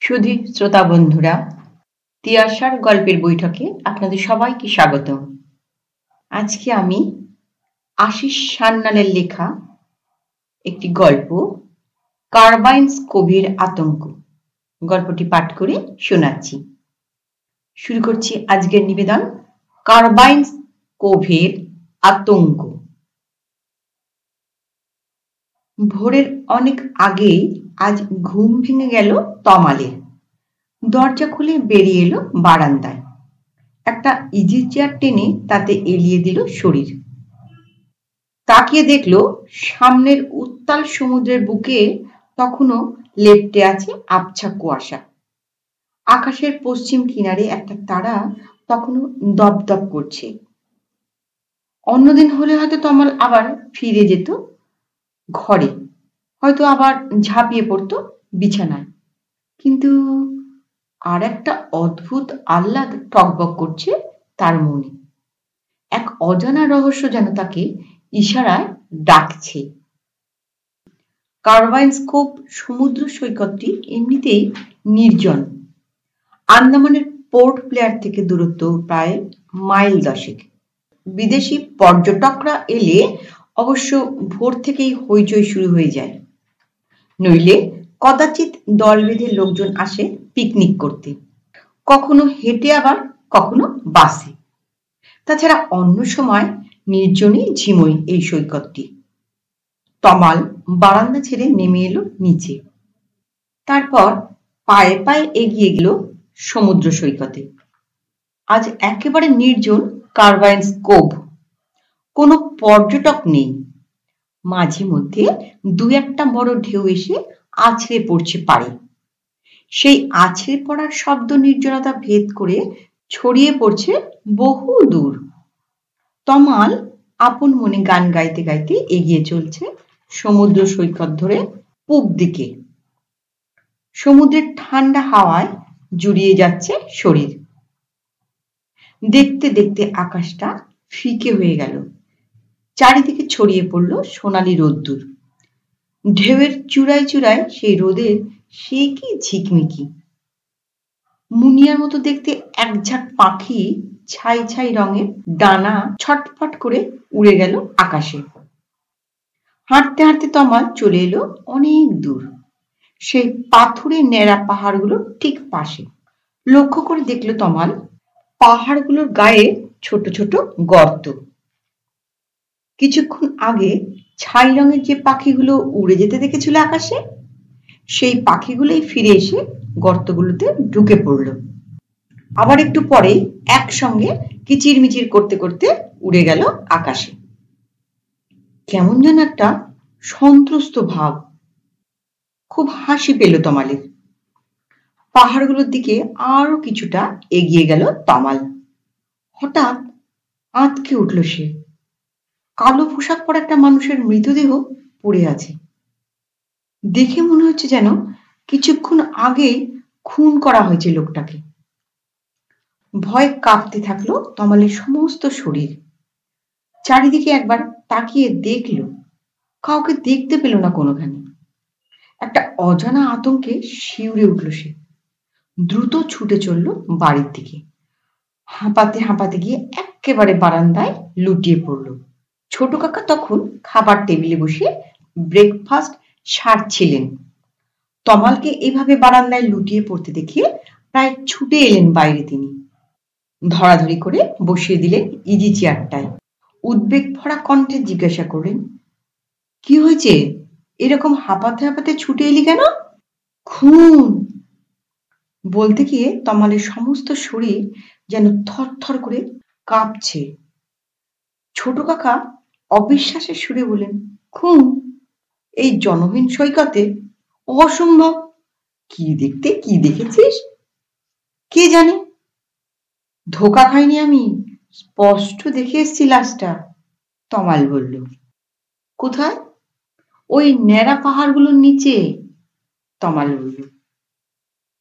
সুধী শ্রোতা বন্ধুরা, তিয়াশার গল্পের বৈঠকে আপনাদের সবাইকে স্বাগত। আজকে আমি আশিস সান্যালের লেখা একটি গল্প কার্বাইন্স কোভের আতঙ্ক গল্পটি পাঠ করে শোনাচ্ছি। শুরু করছি আজকের নিবেদন কার্বাইন্স কোভের আতঙ্ক। ভোরের অনেক আগেই আজ ঘুম ভেঙে গেল তমালের। দরজা খুলে বেরিয়ে এলো বারান্দায়। একটা ইজি চেয়ার টেনে তাতে এলিয়ে দিল শরীর। তাকিয়ে দেখলো সামনের উত্তাল সমুদ্রের বুকে তখনও লেপ্টে আছে আবছা কুয়াশা। আকাশের পশ্চিম কিনারে একটা তারা তখনও দপদপ করছে। অন্যদিন হলে হয়তো তমাল আবার ফিরে যেত ঘরে, হয়তো আবার ঝাঁপিয়ে পড়তো বিছানায়, কিন্তু আর একটা অদ্ভুত আহ্লাদ টগবগ করছে তার মনে। এক অজানা রহস্য যেন তাকে ইশারায় ডাকছে। কার্বাইন্স কোভ সমুদ্র সৈকতটি এমনিতেই নির্জন। আন্দামানের পোর্ট ব্লেয়ার থেকে দূরত্ব প্রায় মাইল 10। বিদেশি পর্যটকরা এলে অবশ্য ভোর থেকেই হইচই শুরু হয়ে যায়, নইলে কদাচিৎ দল বেঁধে লোকজন আসে পিকনিক করতে, কখনো হেঁটে আবার কখনো বাসে। তাছাড়া অন্য সময় নির্জনই ঝিমই এই সৈকতটি। তমাল বারান্দা ছেড়ে নেমে এলো নিচে, তারপর পায়ে পায়ে এগিয়ে গেল সমুদ্র সৈকতে। আজ একেবারে নির্জন কার্বাইন্স কোভ, কোনো পর্যটক নেই। মাঝে মধ্যে দু একটা বড় ঢেউ এসে আছড়ে পড়ছে পাড়ে। সেই আছড়ে পড়ার শব্দ নির্জনতা ভেদ করে ছড়িয়ে পড়ছে বহু দূর। তমাল আপন মনে গান গাইতে গাইতে এগিয়ে চলছে সমুদ্র সৈকত ধরে পূব দিকে। সমুদ্রের ঠান্ডা হাওয়ায় জুড়িয়ে যাচ্ছে শরীর। দেখতে দেখতে আকাশটা ফিকে হয়ে গেল। চারিদিকে ছড়িয়ে পড়ল সোনালি রোদ্দুর। ঢেউয়ের চূড়ায় চূড়ায় সেই রোদের সে কি ঝিকমিকি। মুনিয়ার মতো দেখতে এক ঝাঁক পাখি ছাই ছাই রঙের ডানা ছটফট করে উড়ে গেল আকাশে। হাঁটতে হাঁটতে তমাল চলে এলো অনেক দূর, সেই পাথুরে ন্যাড়া পাহাড়গুলোর ঠিক পাশে। লক্ষ্য করে দেখল তমাল পাহাড়গুলোর গায়ে ছোট ছোট গর্ত। কিছুক্ষণ আগে ছাই রঙের যে পাখিগুলো উড়ে যেতে দেখেছিল আকাশে, সেই পাখিগুলোই ফিরে এসে গর্তগুলোতে ঢুকে পড়ল। আবার একটু পরে একসঙ্গে কিচিরমিচির করতে করতে উড়ে গেল আকাশে। কেমন যেন একটা সন্ত্রস্ত ভাব। খুব হাসি পেল তমালের। পাহাড়গুলোর দিকে আরো কিছুটা এগিয়ে গেল তমাল। হঠাৎ আঁতকে উঠল সে। কালো পোশাক পরা একটা মানুষের মৃতদেহ পড়ে আছে। দেখে মনে হচ্ছে যেন কিছুক্ষণ আগে খুন করা হয়েছে লোকটাকে। ভয় কাঁপতে থাকলো তমালের সমস্ত শরীর। চারিদিকে একবার তাকিয়ে দেখল, কাউকে দেখতে পেল না কোনোখানে। একটা অজানা আতঙ্কে শিউরে উঠল সে। দ্রুত ছুটে চলল বাড়ির দিকে। হাঁপাতে হাঁপাতে গিয়ে একেবারে বারান্দায় লুটিয়ে পড়ল। ছোট কাকা তখন খাবার টেবিলে বসে ব্রেকফাস্ট সারছিলেন। তমালকে এভাবে বারান্দায় লুটিয়ে পড়তে দেখে প্রায় ছুটে এলেন বাইরে। তিনি ধরাধরি করে বসিয়ে দিলেন ইজি চেয়ারটায়। উদ্বেগ ভরা কণ্ঠে জিজ্ঞাসা করলেন, কি হয়েছে? এরকম হাঁপাতে হাঁপাতে ছুটে এলি কেন? খুন! বলতে গিয়ে তমালের সমস্ত শরীর যেন থরথর করে কাঁপছে। ছোট কাকা অবিশ্বাসের সুরে বললেন, খুন? এই জনহীন সৈকতে? অসম্ভব! কি দেখতে কি দেখেছিস? কে জানে, ধোকা খাইনি আমি, স্পষ্ট দেখে এসছি লাশটা। তমাল বলল, কোথায়? ওই ন্যাড়া পাহাড়গুলোর নিচে। তমাল বলল,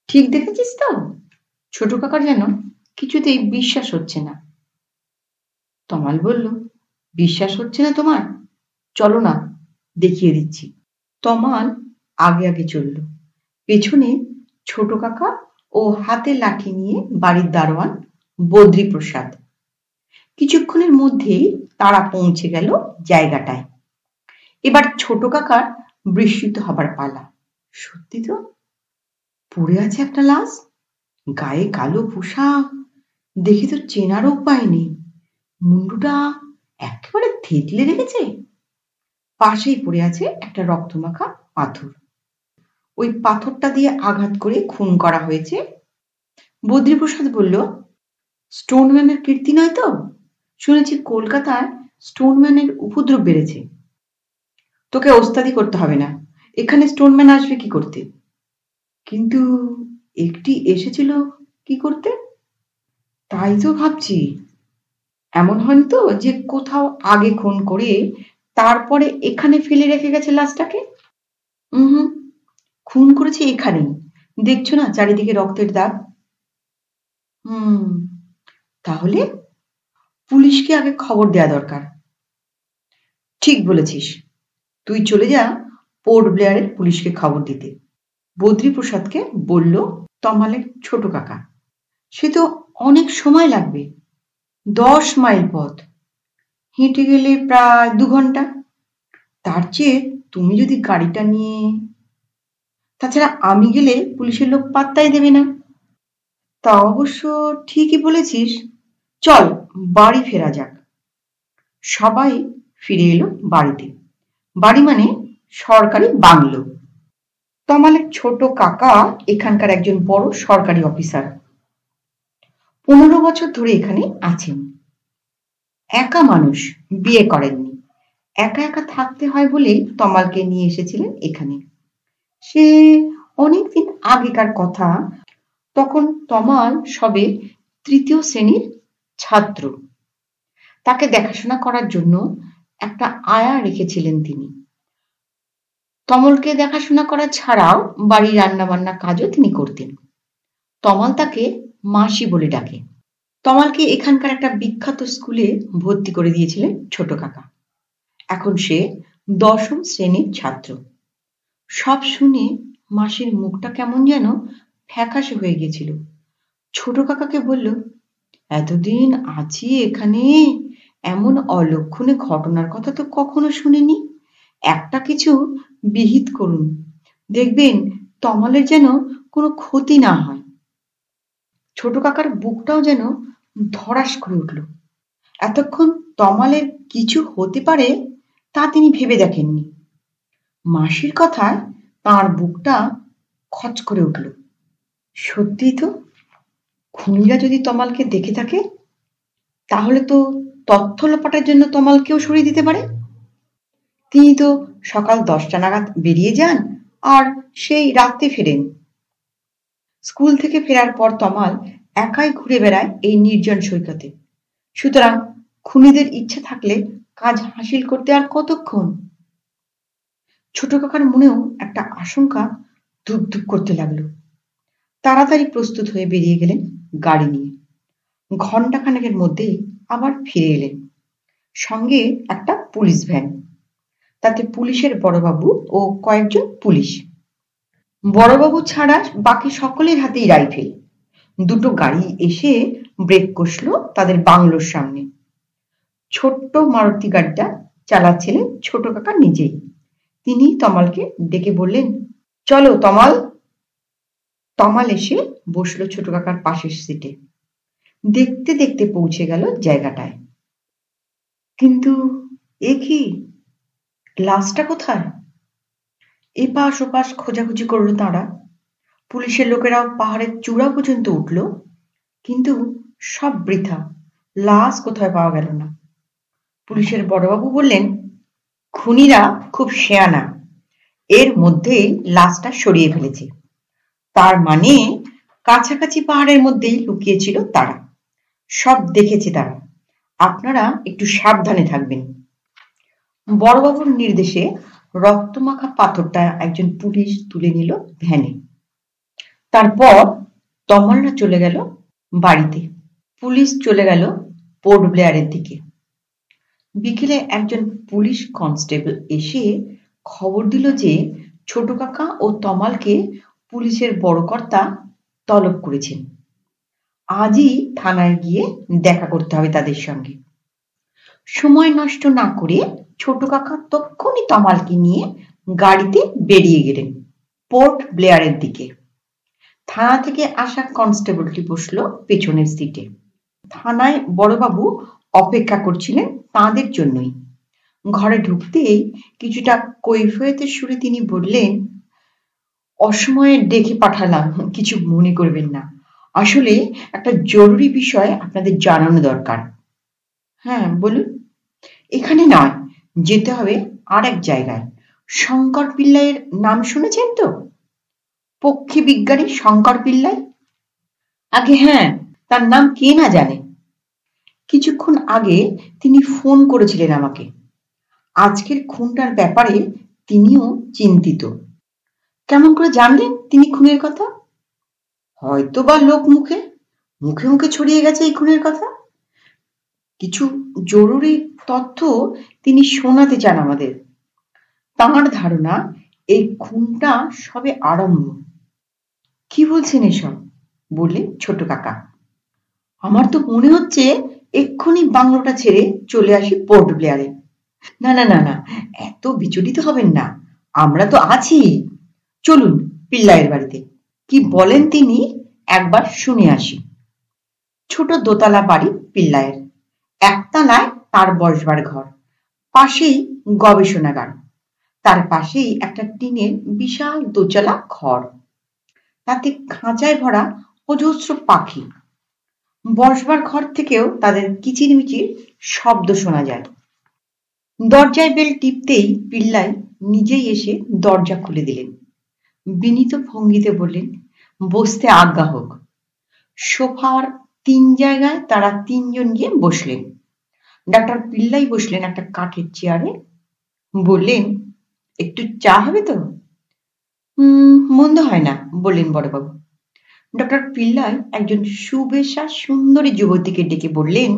ঠিক দেখেছিস তো? ছোট কাকার যেন কিছুতেই বিশ্বাস হচ্ছে না। তমাল বলল, বিশ্বাস হচ্ছে না তোমার? চলো না, দেখিয়ে দিচ্ছি। তমাল আগে আগে চলল। পেছনে ছোট কাকা ও হাতে লাঠি নিয়ে বাড়ির দারোয়ান বদ্রীপ্রসাদ। কিছুক্ষণের মধ্যেই তারা পৌঁছে গেল জায়গাটায়। এবার ছোট কাকার বিস্মিত হবার পালা। সত্যি তো, পড়ে আছে একটা লাশ, গায়ে কালো পোশাক, দেখে তো চেনারও উপায় নেই। মুন্ডুটা একেবারে থেতলে রেখেছে। পাশেই পড়ে আছে একটা রক্তমাখা পাথর। ওই পাথরটা দিয়ে আঘাত করে খুন করা হয়েছে। বদ্রীপ্রসাদ বলল, স্টোনম্যানের কীর্তি নয় তো? শুনেছি কলকাতায় স্টোনম্যানের উপদ্রব বেড়েছে। তোকে ওস্তাদি করতে হবে না, এখানে স্টোনম্যান আসবে কি করতে? কিন্তু একটি এসেছিল কি করতে? তাই তো ভাবছি, এমন হয়নি তো যে কোথাও আগে খুন করে তারপরে এখানে ফেলে রেখে গেছে লাশটাকে? হুম, খুন করেছে এখানেই, দেখছো না চারিদিকে রক্তের দাগ। তাহলে পুলিশকে আগে খবর দেয়া দরকার। ঠিক বলেছিস, তুই চলে যা পোর্ট ব্লেয়ারের পুলিশকে খবর দিতে। বদ্রীপ্রসাদকে বলল তমালের ছোট কাকা। সে তো অনেক সময় লাগবে, 10 মাইল পথ, হেঁটে গেলে প্রায় 2 ঘন্টা। তার চেয়ে তুমি যদি গাড়িটা নিয়ে। তাছাড়া আমি গেলে পুলিশের লোক পাত্তাই দেবে না। তা অবশ্য ঠিকই বলেছিস, চল বাড়ি ফেরা যাক। সবাই ফিরে এলো বাড়িতে। বাড়ি মানে সরকারি বাংলো। তমালের ছোট কাকা এখানকার একজন বড় সরকারি অফিসার। 15 বছর ধরে এখানে আছেন। একা মানুষ, বিয়ে করেননি। একা একা থাকতে হয় বলেই তমালকে নিয়ে এসেছিলেন এখানে। সে অনেকদিন আগেকার কথা, তখন তমাল সবে 3য় শ্রেণীর ছাত্র। তাকে দেখাশোনা করার জন্য একটা আয়া রেখেছিলেন তিনি। তমালকে দেখাশোনা করা ছাড়াও বাড়ির রান্নাবান্না কাজও তিনি করতেন। তমাল তাকে মাসি বলে ডাকে। তমালকে এখানকার একটা বিখ্যাত স্কুলে ভর্তি করে দিয়েছিলেন ছোট কাকা। এখন সে 10ম শ্রেণীর ছাত্র। সব শুনে মাসির মুখটা কেমন যেন ফ্যাকাশে হয়ে গেছিল। ছোট কাকাকে বলল, এতদিন আছি এখানে, এমন অলক্ষণে ঘটনার কথা তো কখনো শুনিনি। একটা কিছু বিহিত করুন, দেখবেন তমালের যেন কোনো ক্ষতি না হয়। ছোট কাকার বুকটাও যেন ধড়াস করে উঠল। এতক্ষণ তমালের কিছু হতে পারে তা তিনি ভেবে দেখেননি। মাসির কথায় তাঁর বুকটা খচ করে উঠল। সত্যিই তো, খুনিরা যদি তমালকে দেখে থাকে তাহলে তো তথ্য লোপাটের জন্য তমালকেও সরিয়ে দিতে পারে। তিনি তো সকাল 10টা নাগাদ বেরিয়ে যান আর সেই রাতে ফেরেন। স্কুল থেকে ফেরার পর তমাল একাই ঘুরে বেড়ায় এই নির্জন সৈকতে। সুতরাং খুনিদের ইচ্ছে থাকলে কাজ হাসিল করতে আর কতক্ষণ? ছোট কাকার মনেও একটা আশঙ্কা ধুপ ধুপ করতে লাগলো। তাড়াতাড়ি প্রস্তুত হয়ে বেরিয়ে গেলেন গাড়ি নিয়ে। ঘণ্টাখানেকের মধ্যেই আবার ফিরে এলেন। সঙ্গে একটা পুলিশ ভ্যান, তাতে পুলিশের বড়বাবু ও কয়েকজন পুলিশ। বড়বাবু ছাড়া বাকি সকলের হাতেই রাইফেল। দুটো গাড়ি এসে ব্রেক কষল তাদের বাংলোর সামনে। ছোট্ট মারুতি গাড়িটা চালাচ্ছিলেন ছোট কাকা নিজেই। তিনি তমালকে ডেকে বললেন, চলো তমাল। তমাল এসে বসলো ছোট কাকার পাশের সিটে। দেখতে দেখতে পৌঁছে গেল জায়গাটায়। কিন্তু এ কি, লাশটা কোথায়? এপাশ ওপাশ খোঁজাখুঁজি করলো তাঁরা। পুলিশের লোকেরাও পাহাড়ের চূড়া পর্যন্ত উঠল, কিন্তু সব বৃথা, লাশ কোথায় পাওয়া গেল না। পুলিশের বড়বাবু বললেন, খুনিরা খুব শেয়ানা, এর মধ্যেই লাশটা সরিয়ে ফেলেছে। তার মানে কাছাকাছি পাহাড়ের মধ্যেই লুকিয়েছিল তারা। সব দেখেছে তারা, আপনারা একটু সাবধানে থাকবেন। বড়বাবুর নির্দেশে রক্তমাখা পাথরটা একজন পুলিশ তুলে নিল ভ্যানে। তারপর তমালরা চলে গেল বাড়িতে। পুলিশ চলে গেল পোর্ট ব্লেয়ারের দিকে। বিকেলে একজন পুলিশ কনস্টেবল এসে খবর দিল যে ছোট কাকা ও তমালকে পুলিশের বড় কর্তা তলব করেছেন। আজই থানায় গিয়ে দেখা করতে হবে তাদের সঙ্গে। সময় নষ্ট না করে ছোট কাকা তক্ষুনি তমালকে নিয়ে গাড়িতে বেরিয়ে গেলেন পোর্ট ব্লেয়ারের দিকে। থানা থেকে আসা কনস্টেবলটি বসল পেছনের সিটে। থানায় বড়বাবু অপেক্ষা করছিলেন তাঁদের জন্যই। ঘরে ঢুকতেই কিছুটা কৈফিয়তের সুরে তিনি বললেন, অসময়ে ডেকে পাঠালাম, কিছু মনে করবেন না। আসলে একটা জরুরি বিষয় আপনাদের জানানো দরকার। হ্যাঁ বলুন। এখানে নয়, যেতে হবে আর এক জায়গায়। শঙ্কর পিল্লাইয়ের নাম শুনেছেন তো? পক্ষী বিজ্ঞানী শঙ্কর পিল্লাই। আগে হ্যাঁ, তার নাম কে না জানে। কিছুক্ষণ আগে তিনি ফোন করেছিলেন আমাকে। আজকের খুনটার ব্যাপারে তিনিও চিন্তিত। কেমন করে জানলেন তিনি খুনের কথা? হয়তো বা লোক মুখে মুখে ছড়িয়ে গেছে এই খুনের কথা। কিছু জরুরি তথ্য তিনি শোনাতে চান আমাদের। তাঁর ধারণা এই খুনটা সবে আরম্ভ। কি বলছেন এসব? বললেন ছোট কাকা। আমার তো মনে হচ্ছে এক্ষুনি বাংলোটা ছেড়ে চলে আসি পোর্ট ব্লেয়ারে। না না না না, এত বিচলিত হবেন না, আমরা তো আছি। চলুন পিল্লাইয়ের বাড়িতে। কি বলেন তিনি একবার শুনে আসি। ছোট দোতলা বাড়ি পিল্লাইয়ের। একতলায় তার বসবার ঘর, পাশেই গবেষণাগার, তার পাশেই একটা টিনের বিশাল দোতলা ঘর, তাতে খাঁচায় ভরা অজস্র পাখি। বসবার ঘর থেকেও তাদের কিচিরমিচির শব্দ শোনা যায়। দরজায় বেল টিপতেই পিল্লাই নিজেই এসে দরজা খুলে দিলেন। বিনীত ভঙ্গিতে বললেন, বসতে আজ্ঞা হোক। সোফার 3 জায়গায় তারা 3 জন গিয়ে বসলেন। ডাক্তার পিল্লাই বসলেন একটা কাঠের চেয়ারে। বললেন, একটু চা হবে তো? মন্দ হয় না, বললেন বড়বাবু। ডক্টর পিল্লাই একজন সুবেশা সুন্দরী যুবতীকে ডেকে বললেন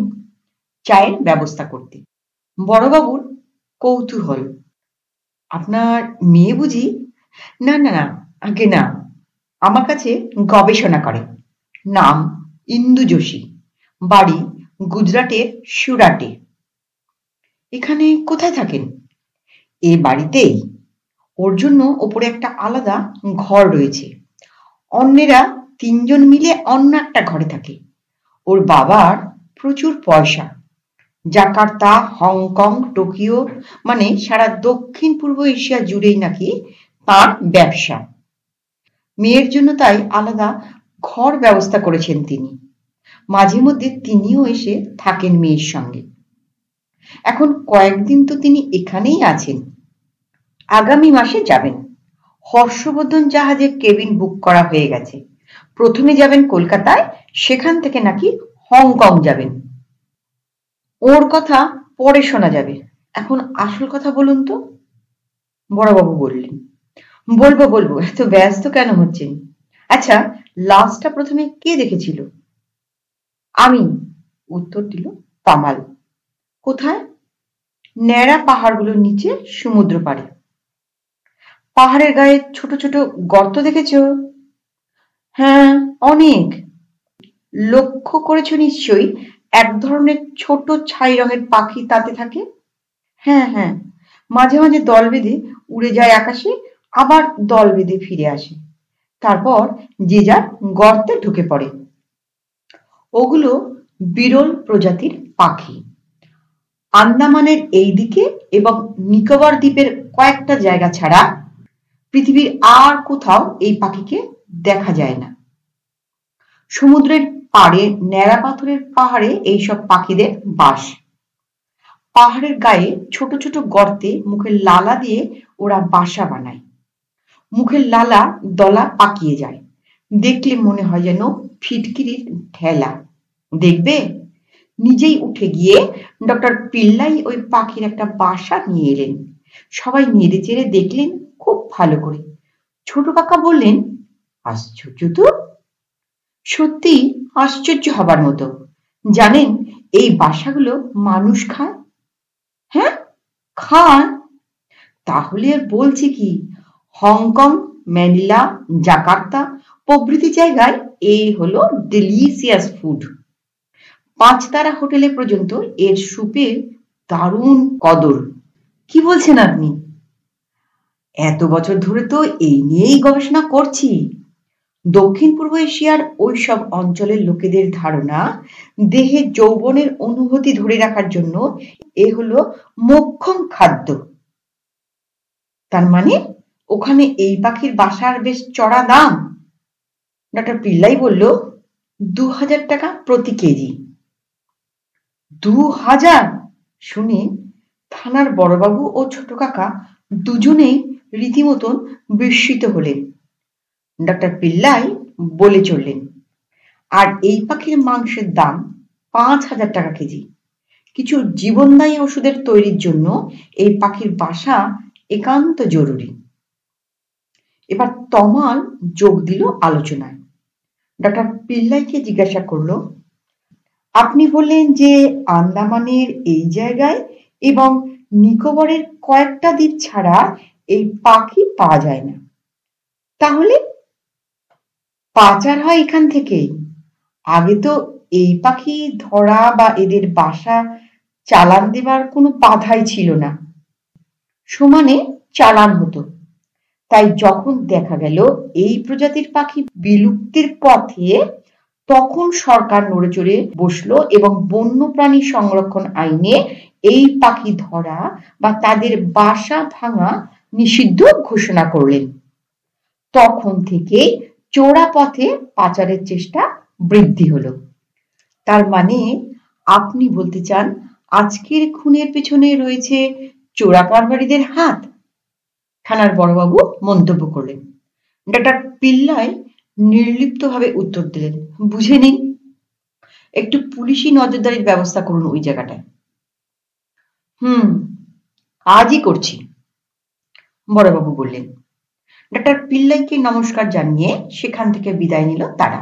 চায়ের ব্যবস্থা করতে। বড়বাবুর কৌতূহল, আপনার মেয়ে বুঝি? না না না, আগে না, আমার কাছে গবেষণা করে। নাম ইন্দু যোশী, বাড়ি গুজরাটের সুরাটে। এখানে কোথায় থাকেন? এ বাড়িতেই। ওর জন্য ওপরে একটা আলাদা ঘর রয়েছে। অন্যেরা 3 জন মিলে অন্য একটা ঘরে থাকে। ওর বাবার প্রচুর পয়সা। জাকার্তা, হংকং, টোকিও, মানে সারা দক্ষিণ পূর্ব এশিয়া জুড়েই নাকি তার ব্যবসা। মেয়ের জন্য তাই আলাদা ঘর ব্যবস্থা করেছেন তিনি। মাঝে মধ্যে তিনিও এসে থাকেন মেয়ের সঙ্গে। এখন কয়েকদিন তো তিনি এখানেই আছেন। আগামী মাসে যাবেন। হর্ষবর্ধন জাহাজে কেবিন বুক করা হয়ে গেছে। প্রথমে যাবেন কলকাতায়, সেখান থেকে নাকি হংকং যাবেন। ওর কথা পরে শোনা যাবে, এখন আসল কথা বলুন তো। বড়বাবু বললেন, বলবো, এত ব্যস্ত কেন হচ্ছেন? আচ্ছা, লাশটা প্রথমে কে দেখেছিল? আমি, উত্তর দিল তামাল। কোথায়? ন্যাড়া পাহাড়গুলোর নিচে সমুদ্র পাড়ে। পাহাড়ের গায়ে ছোট ছোট গর্ত দেখেছো? হ্যাঁ, অনেক। লক্ষ্য করেছো নিশ্চয়ই, এক ধরনের ছোট ছাই রঙের পাখি তাতে থাকে। হ্যাঁ হ্যাঁ, মাঝে মাঝে দল বেঁধে উড়ে যায় আকাশে, আবার দল বেঁধে ফিরে আসে, তারপর যে যার গর্তে ঢুকে পড়ে। ওগুলো বিরল প্রজাতির পাখি। আন্দামানের এই দিকে এবং নিকোবর দ্বীপের কয়েকটা জায়গা ছাড়া পৃথিবীর আর কোথাও এই পাখিকে দেখা যায় না। সমুদ্রের পাড়ে ন্যাড়া পাথরের পাহাড়ে এইসব পাখিদের বাস। পাহাড়ের গায়ে ছোট ছোট গর্তে মুখের লালা দিয়ে ওরা বাসা বানায়। মুখের লালা দলা পাকিয়ে যায়, দেখলে মনে হয় যেন ফিটকিরির ঠেলা। দেখবে? নিজেই উঠে গিয়ে ডক্টর পিল্লাই ওই পাখির একটা বাসা নিয়ে এলেন। সবাই নেড়ে চেড়ে দেখলেন খুব ভালো করে। ছোট কাকা বললেন, আশ্চর্য তো। সত্যি আশ্চর্য হবার মতো। জানেন, এই বাসাগুলো মানুষ খায়। হ্যাঁ, খায়? তাহলে আর বলছি কি, হংকং ম্যানিলা, জাকার্তা প্রভৃতি জায়গায় এই হলো ডেলিশিয়াস ফুড। 5 তারা হোটেলে পর্যন্ত এর স্যুপের দারুণ কদর। কি বলছেন আপনি? এত বছর ধরে তো এই নিয়েই গবেষণা করছি। দক্ষিণ পূর্ব এশিয়ার ওইসব অঞ্চলের লোকেদের ধারণা, দেহে যৌবনের অনুভূতি ধরে রাখার জন্য এ হলো মোক্ষম খাদ্য। তার মানে ওখানে এই পাখির বাসার বেশ চড়া দাম? ডক্টর পিল্লাই বলল, 2000 টাকা প্রতি কেজি। 2000 শুনে থানার বড়বাবু ও ছোট কাকা দুজনেই রীতিমতন বিস্মিত হলেন। ডক্টর পিল্লাই বলে চললেন, আর এই পাখির মাংসের দাম 5000 টাকা কেজি। কিছু জীবনদায়ী ওষুধের তৈরির জন্য এই পাখির বাসা একান্ত জরুরি। এবার তমাল যোগ দিল আলোচনায়। ডক্টর পিল্লাইকে জিজ্ঞাসা করলো, আপনি বললেন যে আন্দামানের এই জায়গায় এবং নিকোবরের কয়েকটা দ্বীপ ছাড়া এই পাখি পাওয়া যায় না, তাহলে পাচার হয় এখান থেকেই? আগে তো এই পাখি ধরা বা এদের বাসা চালান দেবার কোনো বাধাই ছিল না, সমানে চালান হতো। তাই যখন দেখা গেল এই প্রজাতির পাখি বিলুপ্তির পথে, তখন সরকার নড়েচড়ে বসলো এবং বন্যপ্রাণী সংরক্ষণ আইনে এই পাখি ধরা বা তাদের বাসা ভাঙা নিষিদ্ধ ঘোষণা করলেন। তখন থেকে চোরা পথে পাচারের চেষ্টা বৃদ্ধি হলো। তার মানে আপনি বলতে চান আজকের খুনের পেছনে রয়েছে চোরা কারবারিদের হাত? থানার বড়বাবু মন্তব্য করলেন। ডক্টর পিল্লাই নির্লিপ্তভাবে উত্তর দিলেন, বুঝে নিন, একটু পুলিশি নজরদারির ব্যবস্থা করুন ওই জায়গাটায়। আজই করছি, বড়বাবু বললেন। ডক্টর পিল্লাইকে নমস্কার জানিয়ে সেখান থেকে বিদায় নিল তারা।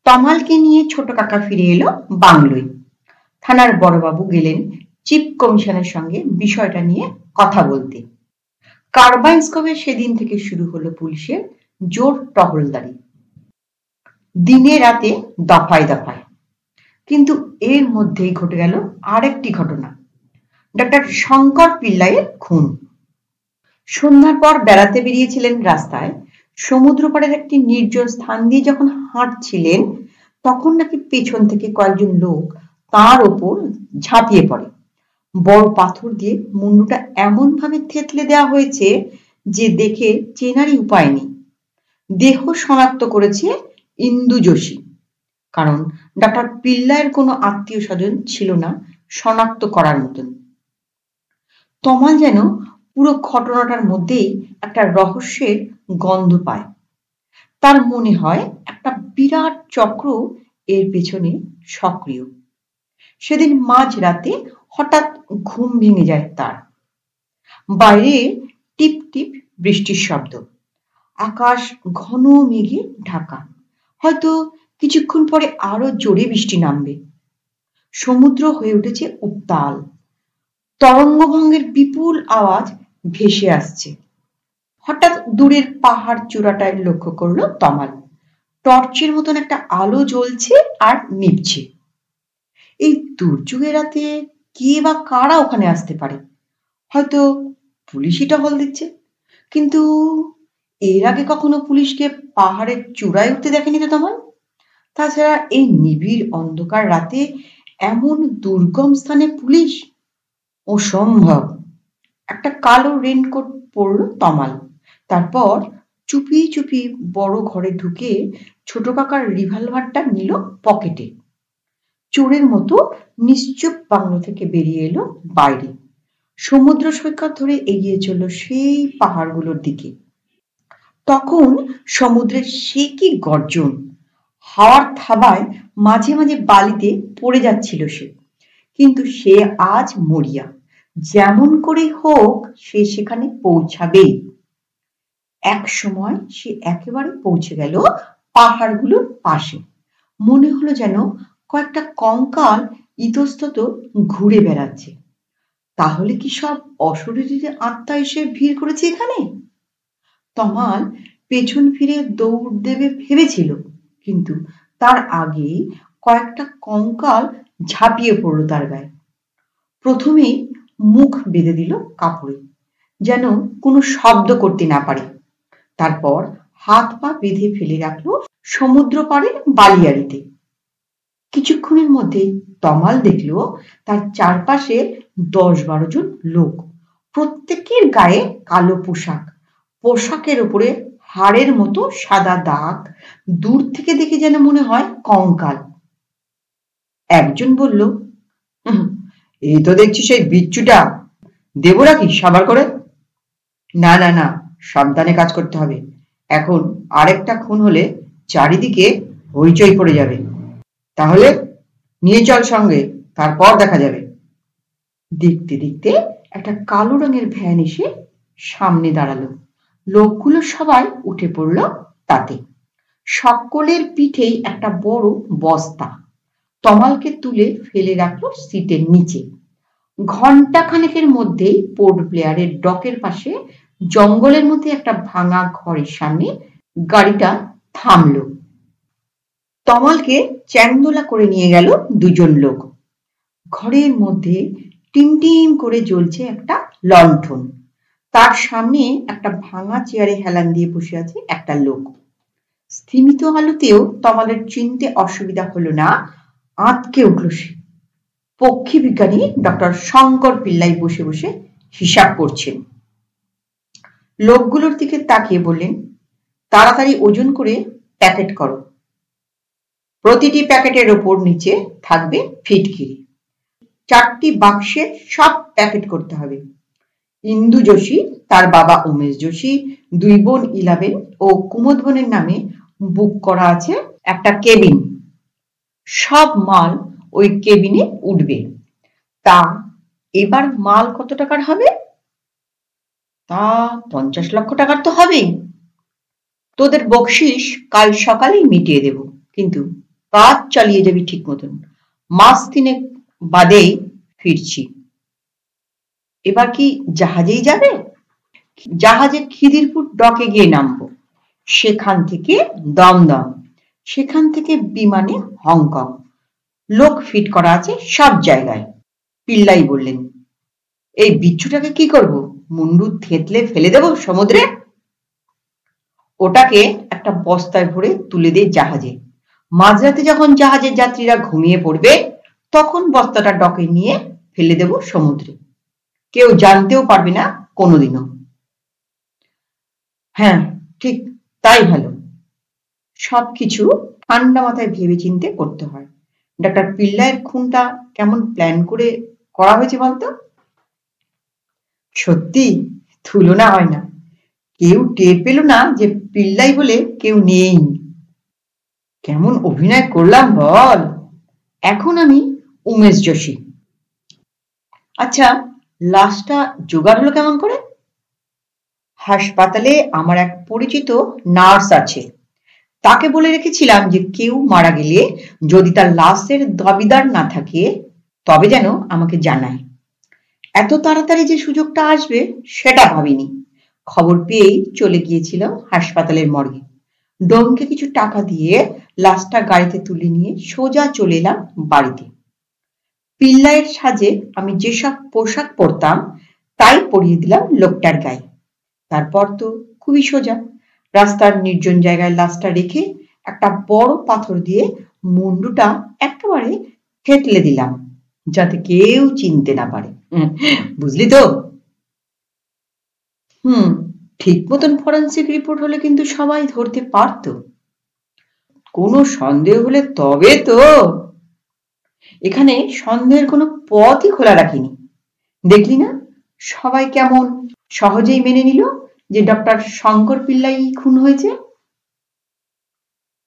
তমালকে নিয়ে ছোট কাকা ফিরে এলো বাংলোয়। থানার বড়বাবু গেলেন চিফ কমিশনের সঙ্গে বিষয়টা নিয়ে কথা বলতে। কারবাইন স্কোপে সেদিন থেকে শুরু হলো পুলিশের জোর টহলদারি, দিনে রাতে দফায় দফায়। কিন্তু এর মধ্যেই ঘটে গেল আরেকটি ঘটনা, ডক্টর শঙ্কর পিল্লাইয়ের খুন। সন্ধ্যার পর বেড়াতে বেরিয়েছিলেন রাস্তায়, সমুদ্র পাড়ের একটি নির্জন স্থান দিয়ে যখন হাঁটছিলেন, তখন নাকি পেছন থেকে কয়েকজন লোক তার ওপর ঝাঁপিয়ে পড়ে। বড় পাথর দিয়ে মুন্ডুটা এমন ভাবে থেতলে দেওয়া হয়েছে যে দেখে চেনারই উপায় নেই। দেহ শনাক্ত করেছে ইন্দু যোশী, কারণ ডক্টর পিল্লাইয়ের কোনো আত্মীয় স্বজন ছিল না শনাক্ত করার মতন। তমাল যেন পুরো ঘটনাটার মধ্যেই একটা রহস্যের গন্ধ পায়। তার মনে হয় একটা বিরাট চক্র এর পেছনে সক্রিয়। সেদিন মাঝরাতে হঠাৎ ঘুম ভেঙে যায় তার। বাইরে টিপ টিপ বৃষ্টির শব্দ, আকাশ ঘন মেঘে ঢাকা, হয়তো কিছুক্ষণ পরে আরো জোরে বৃষ্টি নামবে। সমুদ্র হয়ে উঠেছে উত্তাল, তরঙ্গভঙ্গের বিপুল আওয়াজ ভেসে আসছে। হঠাৎ দূরের পাহাড় চূড়াটায় লক্ষ্য করলো তমাল, টর্চের মতন একটা আলো জ্বলছে আর নিভছে। এই দুর্যোগের রাতে কে বা কারা ওখানে আসতে পারে? হয়তো পুলিশই টহল দিচ্ছে, কিন্তু এর আগে কখনো পুলিশকে পাহাড়ের চূড়ায় উঠতে দেখেনি তো তমাল। তাছাড়া এই নিবিড় অন্ধকার রাতে এমন দুর্গম স্থানে পুলিশ অসম্ভব। একটা কালো রেনকোট পরলো তমাল, তারপর চুপি চুপি বড় ঘরে ঢুকে ছোট কাকার রিভলভারটা নিল পকেটে। চোরের মতো নিশ্চুপ বাংলো থেকে বেরিয়ে এলো বাইরে, সমুদ্র সৈকত ধরে এগিয়ে চলল সেই পাহাড়গুলোর দিকে। তখন সমুদ্রের সে কি গর্জন, হাওয়ার থাবায় মাঝে মাঝে বালিতে পড়ে যাচ্ছিল সে, কিন্তু সে আজ মরিয়া, যেমন করে হোক সে সেখানে পৌঁছাবেই। এক সময় সে একেবারে পৌঁছে গেল পাহাড়গুলোর পাশে। মনে হলো যেন কয়েকটা কঙ্কাল ইতস্তত ঘুরে বেড়াচ্ছে। তাহলে কি সব অশরীরী আত্মা এসে ভিড় করেছে এখানে? তমাল পেছন ফিরে দৌড় দেবে ভেবেছিল, কিন্তু তার আগে কয়েকটা কঙ্কাল ঝাঁপিয়ে পড়ল তার গায়ে। প্রথমেই মুখ বেঁধে দিল কাপড়ে, যেন কোনো শব্দ করতে না পারে। তারপর হাত পা বেঁধে ফেলে রাখলো সমুদ্র পাড়ের বালিয়াড়িতে। কিছুক্ষণের মধ্যেই তমাল দেখল তার চারপাশে 10-12 জন লোক, প্রত্যেকের গায়ে কালো পোশাক, পোশাকের উপরে হাড়ের মতো সাদা দাগ, দূর থেকে দেখে যেন মনে হয় কঙ্কাল। একজন বলল, এই তো দেখছি সেই বিচ্ছুটা, দেবো নাকি সাবার করে? না না না, সাবধানে কাজ করতে হবে, এখন আরেকটা খুন হলে চারিদিকে হইচই পড়ে যাবে। তাহলে নিয়ে চল সঙ্গে, তারপর দেখা যাবে। দেখতে দেখতে একটা কালো রঙের ভ্যান এসে সামনে দাঁড়ালো। লোকগুলো সবাই উঠে পড়ল তাতে। সকলের পিঠেই একটা বড় বস্তা। তমালকে তুলে ফেলে রাখলো সিটের নিচে। ঘন্টা খানেকের মধ্যেই পোর্ট ব্লেয়ারের ডকের পাশে জঙ্গলের মধ্যে একটা ভাঙা ঘরের সামনে গাড়িটা থামলো। তমালকে চ্যাংদোলা করে নিয়ে গেল দুজন লোক। ঘরের মধ্যে টিমটিম করে জ্বলছে একটা লণ্ঠন। তার সামনে একটা ভাঙা চেয়ারে হেলান দিয়ে বসে আছে একটা লোক। স্থিমিত আলোতেও তমালের চিনতে অসুবিধা হলো না, আঁতকে উঠল সে। পক্ষী বিজ্ঞানী ডক্টর শঙ্কর পিল্লাই বসে বসে হিসাব করছেন। লোকগুলোর দিকে তাকিয়ে বললেন, তাড়াতাড়ি ওজন করে প্যাকেট করো। প্রতিটি প্যাকেটের ওপর নিচে থাকবে ফিটকিরি। 4টি বাক্সে সব প্যাকেট করতে হবে। ইন্দু যোশী, তার বাবা উমেশ যোশী, 2 বোন ইলাবেন ও কুমোদ বোনের নামে বুক করা আছে একটা কেবিন। সব মাল ওই কেবিনে উঠবে। তা এবার মাল কত টাকার হবে? তা 50 লক্ষ টাকার তো হবেই। তোদের বকশিস কাল সকালেই মিটিয়ে দেব, কিন্তু কাজ চালিয়ে যাবি ঠিক মতন। মাস 3 বাদেই ফিরছি। এবার কি জাহাজেই যাবে? জাহাজে খিদিরপুর ডকে গিয়ে নামবো, সেখান থেকে দমদম, সেখান থেকে বিমানে হংকং। লোক ফিট করা আছে সব জায়গায়। পিল্লাই বললেন, এই বিচ্ছুটাকে কি করব? মুন্ডু থেতলে ফেলে দেব সমুদ্রে? ওটাকে একটা বস্তায় ভরে তুলে দে জাহাজে। মাঝরাতে যখন জাহাজের যাত্রীরা ঘুমিয়ে পড়বে, তখন বস্তাটা ডকে নিয়ে ফেলে দেব সমুদ্রে। কেউ জানতেও পারবে না কোনোদিনও। হ্যাঁ, ঠিক তাই ভালো। সবকিছু ঠান্ডা মাথায় ভেবে চিন্তে করতে হয়। ডাক্তার পিল্লাইয়ের খুনটা কেমন প্ল্যান করে করা হয়েছে বলতো? সত্যি তুলনা হয় না। কেউ টের পেল না যে পিল্লাই বলে কেউ নেই। কেমন অভিনয় করলাম বল। এখন আমি উমেশ যোশী। আচ্ছা, লাশটা জোগাড় হলো কেমন করে? হাসপাতালে আমার এক পরিচিত নার্স আছে, তাকে বলে রেখেছিলাম যে কেউ মারা গেলে যদি তার লাশের দাবিদার না থাকে তবে যেন আমাকে জানায়। এত তাড়াতাড়ি যে সুযোগটা আসবে সেটা ভাবিনি। খবর পেয়েই চলে গিয়েছিলাম হাসপাতালের মর্গে। ডোমকে কিছু টাকা দিয়ে লাশটা গাড়িতে তুলে নিয়ে সোজা চলে এলাম বাড়িতে। পিল্লাইয়ের সাজে আমি যেসব পোশাক পরতাম তাই পরিয়ে দিলাম লোকটার গায়ে। তারপর তো খুবই সোজা, রাস্তার নির্জন জায়গায় লাশটা রেখে একটা বড় পাথর দিয়ে মুন্ডুটা একেবারে থেতলে দিলাম, যাতে কেউ চিনতে না পারে। বুঝলি তো? ঠিক মতন ফরেন্সিক রিপোর্ট হলে কিন্তু সবাই ধরতে পারতো। কোনো সন্দেহ হলে তবে তো। এখানে সন্দেহের কোনো পথই খোলা রাখিনি। দেখলি না সবাই কেমন সহজেই মেনে নিল যে ডক্টর শঙ্কর পিল্লাই খুন হয়েছে।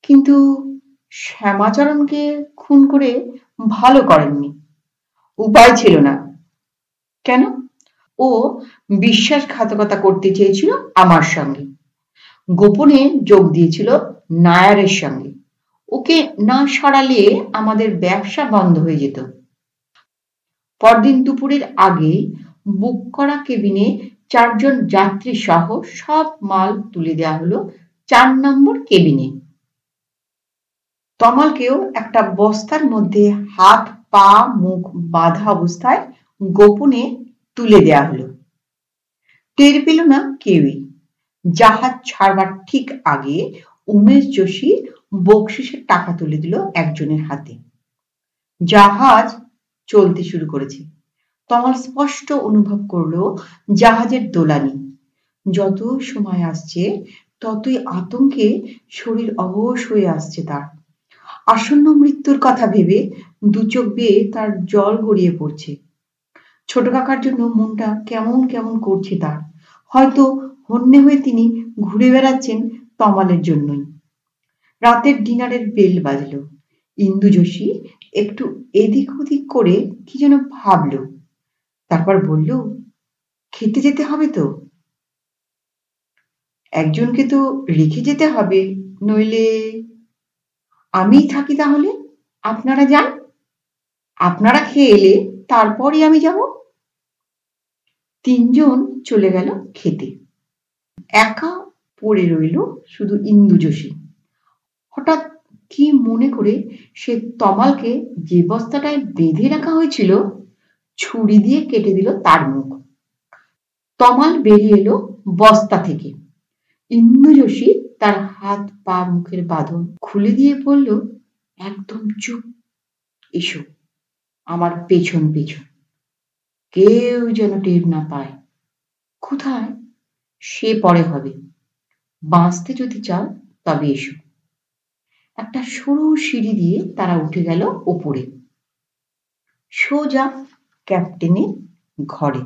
কিন্তু শ্যামাচরণকে খুন করে ভালো করেননি, উপায় ছিল না। কেন? ও বিশ্বাসঘাতকতা করতে চেয়েছিল আমার সঙ্গে, গোপনে যোগ দিয়েছিল নায়ারের সঙ্গে। ওকে না সরালে আমাদের ব্যবসা বন্ধ হয়ে যেত। পরদিন দুপুরের আগে বুক করা কেবিনে চারজন যাত্রী সহ সব মাল তুলে দেওয়া হলো 4 নম্বর কেবিনে। তমালকেও একটা বস্তার মধ্যে হাত পা মুখ বাঁধা অবস্থায় গোপনে তুলে দেওয়া হলো। টের পেল না কেউই। জাহাজ ছাড়বার ঠিক আগে উমেশ যোশী বকশিসের টাকা তুলে দিল একজনের হাতে। জাহাজ চলতে শুরু করেছে। তমাল স্পষ্ট অনুভব করলো জাহাজের দোলানি। যত সময় আসছে ততই আতঙ্কে শরীর অবশ হয়ে আসছে তার। আসন্ন মৃত্যুর কথা ভেবে দু চোখ বেয়ে তার জল গড়িয়ে পড়ছে। ছোট কাকার জন্য মনটা কেমন কেমন করছে তার। হয়তো হন্যে হয়ে তিনি ঘুরে বেড়াচ্ছেন তমালের জন্যই। রাতের ডিনারের বেল বাজলো। ইন্দু যোশী একটু এদিক ওদিক করে কি যেন ভাবলো, তারপর বলল, খেতে যেতে হবে তো? একজনকে তো রেখে যেতে হবে, নইলে আমিই থাকি তাহলে, আপনারা যান, আপনারা খেয়ে এলে তারপরই আমি যাব। তিনজন চলে গেল খেতে। একা পড়ে রইল শুধু ইন্দু যোশী। হঠাৎ কি মনে করে সে তমালকে যে বস্তাটায় বেঁধে রাখা হয়েছিল ছুরি দিয়ে কেটে দিল তার মুখ। তমাল বেরিয়ে এলো বস্তা থেকে। ইন্দু যোশী তার হাত পা মুখের বাঁধন খুলে দিয়ে বলল, একদম চুপ, এসো আমার পেছন পেছন, কেউ যেন টের না পায়। কোথায় সে পরে হবে, বাঁচতে যদি চাও তবে এসো। একটা সরু সিঁড়ি দিয়ে তারা উঠে গেল ওপরে, সোজা ক্যাপ্টেনের ঘরে।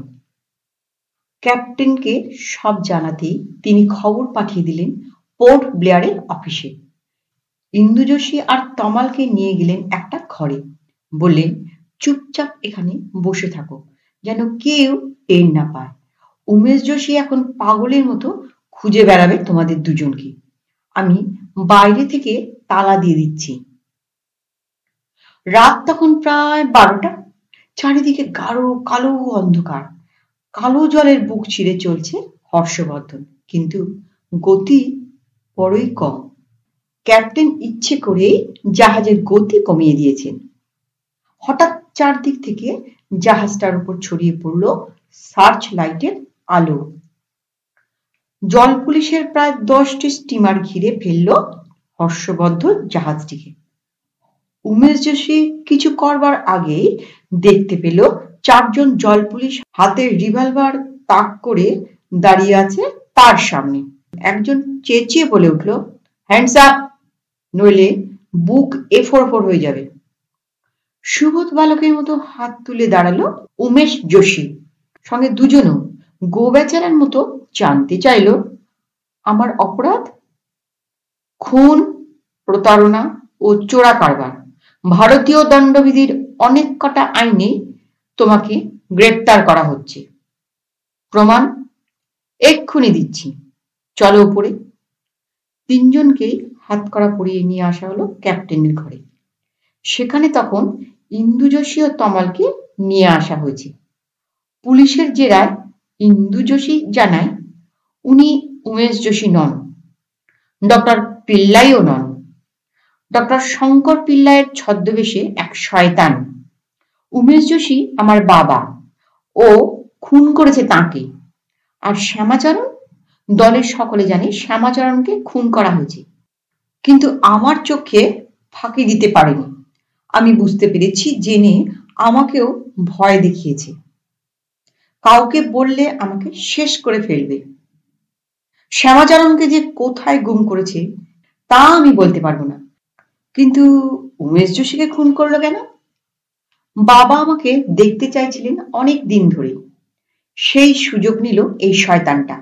ক্যাপ্টেনকে সব জানাতেই তিনি খবর পাঠিয়ে দিলেন পোর্ট ব্লেয়ারের অফিসে। ইন্দু যোশী আর তমালকে নিয়ে গেলেন একটা ঘরে। বললেন, চুপচাপ এখানে বসে থাকো, যেন কেউ টের না পায়। উমেশ যোশী এখন পাগলের মতো খুঁজে বেড়াবে তোমাদের দুজনকে। আমি বাইরে থেকে তালা দিয়ে দিচ্ছি। রাত তখন প্রায় 12টা। চারিদিকে গাঢ় কালো অন্ধকার। কালো জলের বুক চিরে চলছে হর্ষবর্ধন, কিন্তু গতি বড়ই কম। ক্যাপ্টেন ইচ্ছে করে জাহাজের গতি কমিয়ে দিয়েছেন। হঠাৎ চারদিক থেকে জাহাজটার উপর ছড়িয়ে পড়ল সার্চ লাইটের আলো। জল পুলিশের প্রায় 10টি স্টিমার ঘিরে ফেলল হর্ষবর্ধন জাহাজটিকে। উমেশ যোশী কিছু করবার আগেই দেখতে পেল 4 জন জল পুলিশ হাতে রিভলভার তাক করে দাঁড়িয়ে আছে তার সামনে। একজন চেঁচিয়ে বলে উঠল, হ্যান্ডস আপ, নইলে বুক A44 হয়ে যাবে। সুবোধ বালকের মতো হাত তুলে দাঁড়ালো উমেশ যোশী। সঙ্গে দুজনও গোবেচারার মতো জানতে চাইল, আমার অপরাধ? খুন, প্রতারণা ও চোরা কারবার। ভারতীয় দণ্ডবিধির অনেক কটা আইনে তোমাকে গ্রেপ্তার করা হচ্ছে। প্রমাণ এক্ষুনি দিচ্ছি, চলো উপরে। তিনজনকেই হাতকড়া পরিয়ে নিয়ে আসা হলো ক্যাপ্টেনের ঘরে। সেখানে তখন ইন্দু যোশী ও তমালকে নিয়ে আসা হয়েছে। পুলিশের জেরায় ইন্দু যোশী জানায়, উনি উমেশ যোশী নন, ডক্টর পিল্লাইও নন। ডক্টর শঙ্কর পিল্লাইয়ের ছদ্মবেশে এক শয়তান। উমেশ যোশী আমার বাবা, ও খুন করেছে তাঁকে। আর শ্যামাচরণ, দলের সকলে জানে শ্যামাচরণকে খুন করা হয়েছে, কিন্তু আমার চোখে ফাঁকি দিতে পারেনি। আমি বুঝতে পেরেছি জেনে আমাকেও ভয় দেখিয়েছে। কাউকে বললে আমাকে শেষ করে ফেলবে। শ্যামাচরণকে যে কোথায় গুম করেছে তা আমি বলতে পারবো না, কিন্তু উমেশ যোশীকে খুন করলো কেন? বাবা আমাকে দেখতে চাইছিলেন অনেক দিন ধরে, সেই সুযোগ নিল এই শয়তানটা।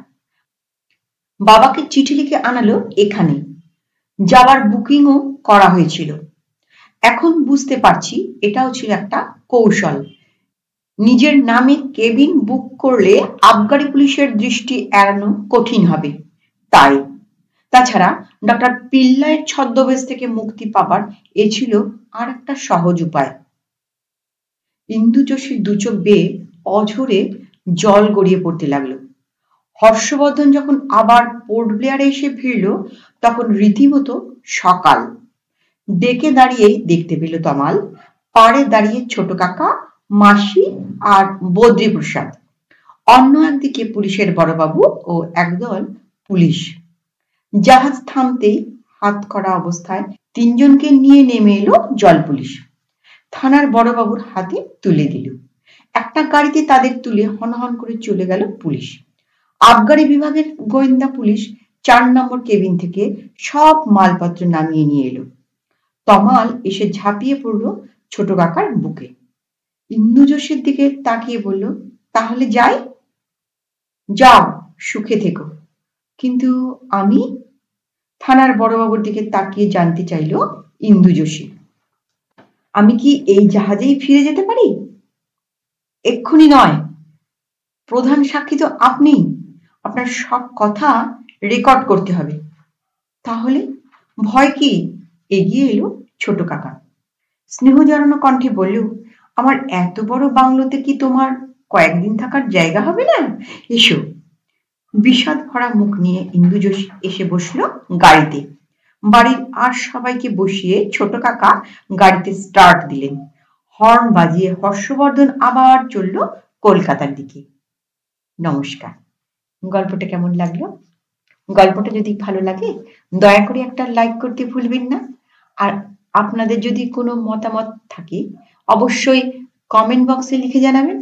বাবাকে চিঠি লিখে আনালো এখানে, যাবার বুকিংও করা হয়েছিল। এখন বুঝতে পারছি এটাও ছিল একটা কৌশল। নিজের নামে কেবিন বুক করলে আবগারি পুলিশের দৃষ্টি এড়ানো কঠিন হবে, তাই। তাছাড়া ডক্টর পিল্লাইয়ের ছদ্মবেশ থেকে মুক্তি পাবার এ ছিল আর একটা সহজ উপায়। ইন্দু যোশীর দু চোখ বেয়ে অঝরে জল গড়িয়ে পড়তে লাগলো। হর্ষবর্ধন যখন আবার পোর্ট ব্লেয়ারে এসে ফিরল তখন রীতিমতো সকাল। ডেকে দাঁড়িয়েই দেখতে পেল তমাল পাড়ে দাঁড়িয়ে ছোট কাকা, মাসি আর বদ্রী প্রসাদ। অন্য একদিকে পুলিশের বড়বাবু ও একদল পুলিশ। জাহাজ থামতেই হাত করা অবস্থায় তিনজনকে নিয়ে নেমে এলো জল পুলিশ। থানার বড়বাবুর হাতে তুলে দিল। একটা গাড়িতে তাদের তুলে হনহন করে চলে গেল পুলিশ। আবগারি বিভাগের গোয়েন্দা পুলিশ 4 নম্বর কেবিন থেকে সব মালপত্র নামিয়ে নিয়ে এলো। তমাল এসে ঝাঁপিয়ে পড়ল ছোট কাকার বুকে। ইন্দু যোশীর দিকে তাকিয়ে বলল, তাহলে যাই? যাও, সুখে থেকো। কিন্তু আমি? থানার বড়বাবুর দিকে তাকিয়ে জানতে চাইল ইন্দু যোশী। আমি কি এই জাহাজেই ফিরে যেতে পারি? এক্ষুনি নয়, প্রধান সাক্ষী তো আপনি, আপনার সব কথা রেকর্ড করতে হবে। তাহলে ভয় কি? এগিয়ে এলো ছোট কাকা। স্নেহ জড়ানো কণ্ঠে বলল, আমার এত বড় বাংলোতে কি তোমার কয়েকদিন থাকার জায়গা হবে না? এসো। বিষাদ ভরা মুখ নিয়ে ইন্দু যোশী এসে বসলো গাড়িতে। বাড়ির আর সবাইকে বসিয়ে ছোট কাকা গাড়িতে স্টার্ট দিলেন। হর্ন বাজিয়ে হর্ষবর্ধন আবার চলল কলকাতার দিকে। নমস্কার। গল্পটা কেমন লাগলো? গল্পটা যদি ভালো লাগে দয়া করে একটা লাইক করতে ভুলবেন না। আর আপনাদের যদি কোনো মতামত থাকে অবশ্যই কমেন্ট বক্সে লিখে জানাবেন।